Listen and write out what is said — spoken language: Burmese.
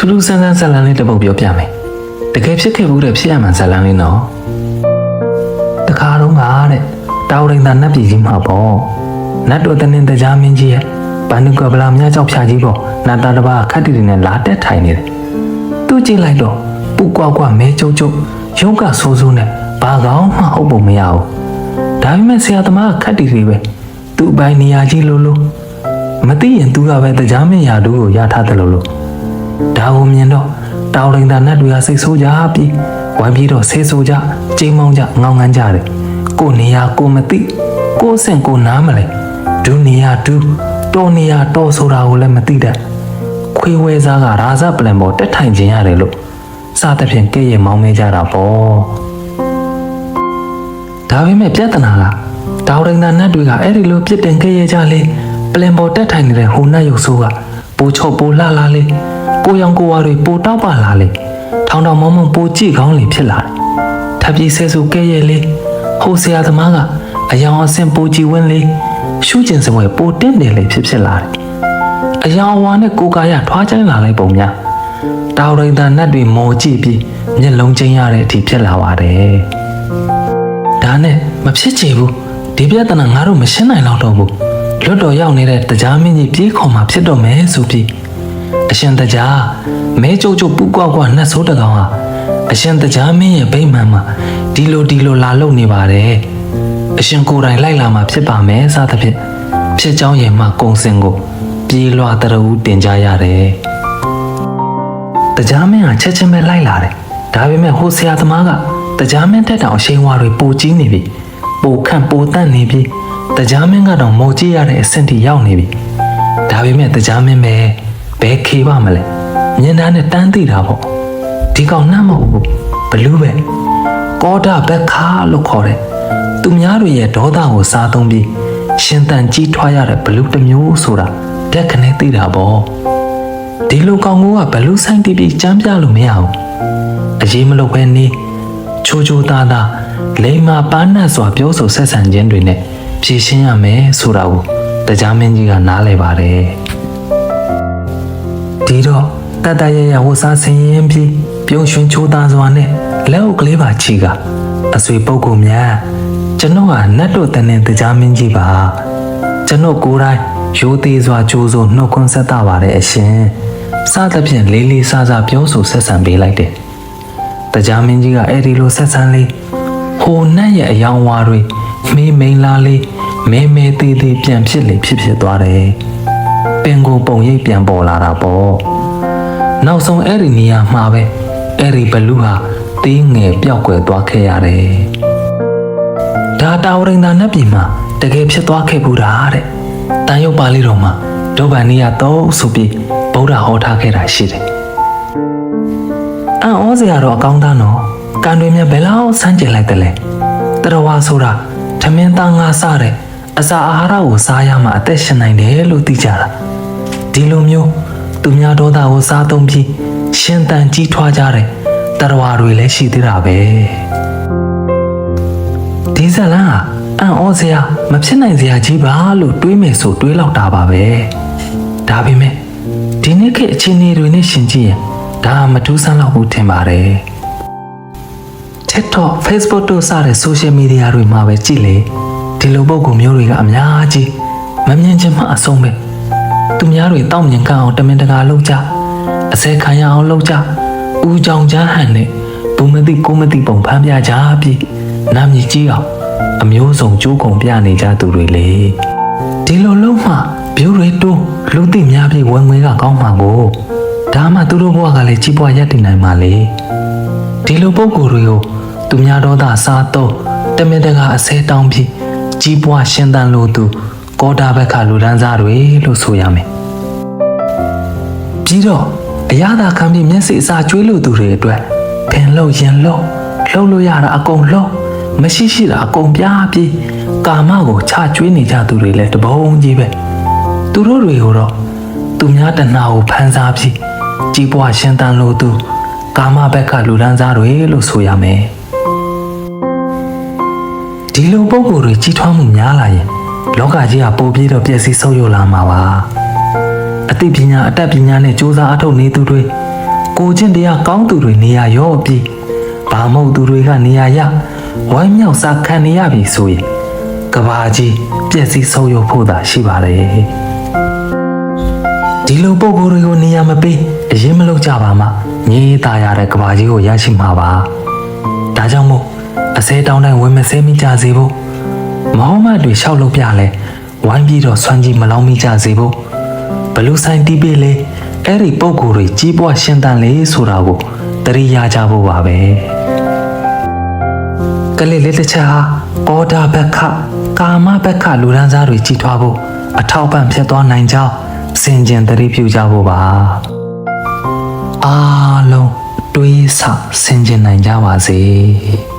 ထူးထူးဆန်းဆန်းဇာတ်လမ်းလေးတစ်ပုဒ်ပြောပြမယ်တကယ်ဖြစ်ခဲ့ဘူးတဲ့ဖြစ်ရမှန်ဇာတ်လမ်းလေးနော်တခါတော့ကတဲ့တာဝရိန်သာနတ်ပြည်ကြီးမှာပေါ့နတ်တော်တနင်တရားမင်းကြီးရဲ့ဘန္ဓုကဗလာမြကြောက်ဖြာကြီးပေါ့နတ်သားတစ်ပါးခတ်တီတွေနဲ့လာတက်ထိုင်နေတယ်သူကြည့်လိုက်တော့ပူကွာကွာမဲကျုပ်ကျုပ်ရုံးကဆိုးဆိုးနဲ့ဘာကောင်းမှဟုတ်ပုံမရဘူးဒါပေမဲ့ဆရာသမားကခတ်တီတွေပဲသူ့အပိုင်းနေရာကြီးလို့မသိရင်သူကပဲတရားမင်းရာတူကိုရထားတယ်လို့ဒါကိုမြင်တော့တာဝရိန်သာနတ်တွေကစိတ်ဆိုးကြပြီးဝိုင်းပြီးတော့ဆေးဆိုးကြကြိမ်မောင်းကြငောင်းငန်းကြတယ်ကိုနေရာကိုမသိကိုစင်ကိုနားမလဲဒူနေရာဒူတော်နေရာတော်ဆိုတာကိုလည်းမသိတတ်ခွေးဝဲစားကရာဇပလန်ပေါ်တက်ထိုင်ခြင်းရတယ်လို့စသဖြင့်ကြည့်ရမောင်းနေကြတာပေါ့ဒါပေမဲ့ပြဿနာကတာဝရိန်သာနတ်တွေကအဲ့ဒီလိုပြစ်တင်ကြရကြလေပလန်ပေါ်တက်ထိုင်နေတဲ့ဟိုနတ်ရုပ်ဆိုးကပိုချော့ပိုလှလာလေကိုရောင်ကိုဝါတွေပိုတောက်ပါလာလေထောင်ထောင်မောင်းမောင်းပိုကြည့်ကောင်းလေဖြစ်လာတယ်ထပ်ပြီးဆဲဆူကဲရဲလေဟိုဆရာသမားကအယောင်အဆင်ပိုကြည့်ဝင်းလေရှုကျင်စပွဲပိုတင်းတယ်လေဖြစ်လာတယ်အယောင်ဝါနဲ့ကိုကာရထွားချိုင်းလာလိုက်ပုံများတာဝရိန်သာနတ်တွေမော်ကြည့်ပြီးမျက်လုံးချင်းရတဲ့အထိဖြစ်လာပါတယ်ဒါနဲ့မဖြစ်ချေဘူးဒီပြဿနာငါတို့မရှင်းနိုင်တော့ဘူးလွတ်တော်ရောက်နေတဲ့တရားမင်းကြီးပြေးခေါ်မှာဖြစ်တော့မယ်ဆိုပြီးအရှင်တရားမဲကြုတ်ကြုတ်ပူကွာကွာနှက်ဆိုးတကောင်ဟာအရှင်တရားမင်းရဲ့ဗိမာန်မှာဒီလိုလာလုံနေပါတယ်အရှင်ကိုယ်တိုင်လိုက်လာမှာဖြစ်ပါမယ်စသဖြင့်ဖြစ်ကြောင်းရဲ့မှာကုံစင်ကိုပြေးလွှာတရဦးတင်ကြရတယ်တရားမင်းဟာချက်ချင်းပဲလိုက်လာတယ်ဒါပေမဲ့ဟိုဆရာသမားကတရားမင်းတက်တောင်အရှိန်ဝါတွေပိုကြီးနေပြီပိုခန့်ပိုတန့်နေပြီတရားမင်းကတော့မော်ကြည့်ရတဲ့အဆင့်ထိရောက်နေပြီဒါပေမဲ့တရားမင်းပဲဘယ်ခေပါမလဲမြင်တာနဲ့တန်းသိတာပေါ့ဒီကောင်နှမ်းမဟုတ်ဘူးဘလူးပဲကောဒဘက်ခါလို့ခေါ်တယ်သူများတွေရဲ့ဒေါသကိုစားသုံးပြီးရှင်တန်ကြီးထွားရတဲ့ဘလူးတစ်မျိုးဆိုတာတက်ခနဲ့သိတာပေါ့ဒီလိုကောင်ကဘလူးဆိုင်တီးပြီးကြမ်းပြလို့မရဘူးအရေးမလို့ပဲနေချိုးချိုးသားသားလိမ္မာပန်းနတ်စွာပြောဆိုဆက်ဆံခြင်းတွေနဲ့ဖြည့်ရှင်းရမယ်ဆိုတာကိုတရားမင်းကြီးကနားလည်ပါတယ်ဒီတော့တတရရဝစားဆင်းရင်ပြီးပြုံးရွှင်ချိုးသားစွာနဲ့လက်အုပ်ကလေးပါချီကအဆွေပုဂ္ဂိုလ်များကျွန်တော်ကနတ်တို့တန်တဲ့တရားမင်းကြီးပါကျွန်တော်ကိုယ်တိုင်ရိုးသေးစွာကြိုးစိုးနှုတ်ခွန်းဆက်တာပါတယ်အရှင်စသဖြင့်လေးလေးစားစားပြောဆိုဆက်ဆံပေးလိုက်တယ်တရားမင်းကြီးကအဲ့ဒီလိုဆက်ဆံလေးဟိုနတ်ရဲ့အယောင်ဝါတွေမေးမိန်လာလေးမဲသေးသေးပြန်ဖြစ်လေဖြစ်သွားတယ်ပင်ကိုပုံရိပ်ပြန်ပေါ်လာတာပေါ့နောက်ဆုံးအဲ့ဒီနေရာမှာပဲအဲ့ဒီဘလူးဟာသေးငယ်ပျောက်ကွယ်သွားခဲ့ရတယ်ဒါတာဝရိန်သာနတ်ပြည်မှာတကယ်ဖြစ်သွားခဲ့ဘူးတာတဲ့တန်ရုပ်ပါဠိတော်မှာဒုဗ္ဗန်နီယတော့ဆိုပြီးဗုဒ္ဓဟောထားခဲ့တာရှိတယ်အံ့ဩစရာတော့အကောင်းသားနော်ကံတွေမြဘယ်လောက်ဆန်းကျင်လိုက်တယ်လဲတရဝါဆိုတာထမင်းသားငါစားတဲ့အစာအာဟာရကိုစားရမှအသက်ရှင်နိုင်တယ်လို့သိကြတာဒီလိုမျိုးသူများဒေါသကိုစားသုံးပြီးရှင်တန်ကြီးထွားကြတဲ့တရဝါတွေလည်းရှိသေးတာပဲဒီဇလန်ကအံ့ဩစရာမဖြစ်နိုင်စရာကြီးပါလို့တွေးမယ်ဆိုတွေးလောက်တာပါပဲဒါပေမဲ့ဒီနေ့ခေတ်အခြေအနေတွေနဲ့ရှင်ကြည့်ရင်ဒါမထူးဆန်းလောက်ဘူးထင်ပါတယ် TikTok, Facebook တို့စတဲ့ social media တွေမှာပဲကြည့်လေဒီလိုပုံကူမျိုးတွေကအများကြီးမမြင်ချင်မှအဆုံးပဲသူများတွေတောက်မြင်ကအောင်တမင်တကာလုပ်ကြအစဲခံရအောင်လုပ်ကြဦးကြောင်ချမ်းဟန်နဲ့ဘူးမသိကိုမသိပုံဖမ်းပြကြပြီးနာမည်ကြီးအောင်အမျိုးစုံကြိုးကုန်ပြနေကြသူတွေလေဒီလိုလုံးမှ ဗျူတွေတိုးလူသိများပြီးဝင်ငွေကကောင်းမှာကိုဒါမှသူတို့ဘဝကလည်းကြီးပွားရတည်နိုင်မှာလေဒီလိုပုံကိုယ်တွေကိုသူများတော်သားစားတော့တမင်တကာအစဲတောင်းပြီးကြီးပွားရှင်သန်လို့သူကောတာဘက်ကလူဒန်းစားတွေလို့ဆိုရမယ်ပြီးတော့အရသာခံပြီးမျက်စိအစာကျွေးလို့သူတွေအတွက်ဖင်လို့ရင်လို့လှုပ်လို့ရတာအကုန်လုံးမရှိရှိတာအကုန်ပြားပြီးကာမကိုချကျွေးနေကြသူတွေလည်းတပုံကြီးပဲသူတို့တွေကိုတော့သူများတဏှာကိုဖန်ဆားပြီးကြီးပွားရှင်သန်လို့သူကာမဘက်ကလူဒန်းစားတွေလို့ဆိုရမယ်ဒီလိုပုံကိုယ်တွေကြီးထွားမှုများလာရင်လောကကြီးကပိုပြီးတော့ပျက်စီးဆုပ်ယုပ်လာမှာပါအသိပညာအတတ်ပညာနဲ့ကြိုးစားအထောက်နေသူတွေ ကိုချင်းတရားကောင်းသူတွေနေရာရောပြီးဘာမဟုတ်သူတွေကနေရာရဝိုင်းမြောက်စားခံနေရပြီဆိုရင်ကဘာကြီးပြည့်စည်ဆုံးရုပ်ဖို့သာရှိပါတယ်ဒီလိုပုံကိုယ်တွေကိုနေရာမပေးအရင်မလုပ်ကြပါမှငြင်းသားရတဲ့ကဘာကြီးကိုရရှိမှာပါဒါကြောင့်မို့အစဲတောင်းတိုင်းဝင်မစဲမိကြစေဖို့မဟုတ်မှတွေရှောက်လို့ပြလဲဝိုင်းပြီးတော့ဆွမ်းကြီးမလောင်းမိကြစေဖို့ဘလူဆိုင်တီးပေးလေအဲ့ဒီပုံကိုယ်တွေကြီးပွားရှင်သန်လေဆိုတာကိုတရိယာကြဖို့ပါပဲကလေးလေးတစ်ချက်ဟာအော်ဒါဘက်ခကာမဘက်ခလူရန်စားတွေကြီးထွားဖို့အထောက်ပံ့ဖြစ်သွားနိုင်ကြောင်းစင်ကြင်တရိပြုကြဖို့ပါအားလုံးတွေးဆဆင်ခြင်နိုင်ကြပါစေ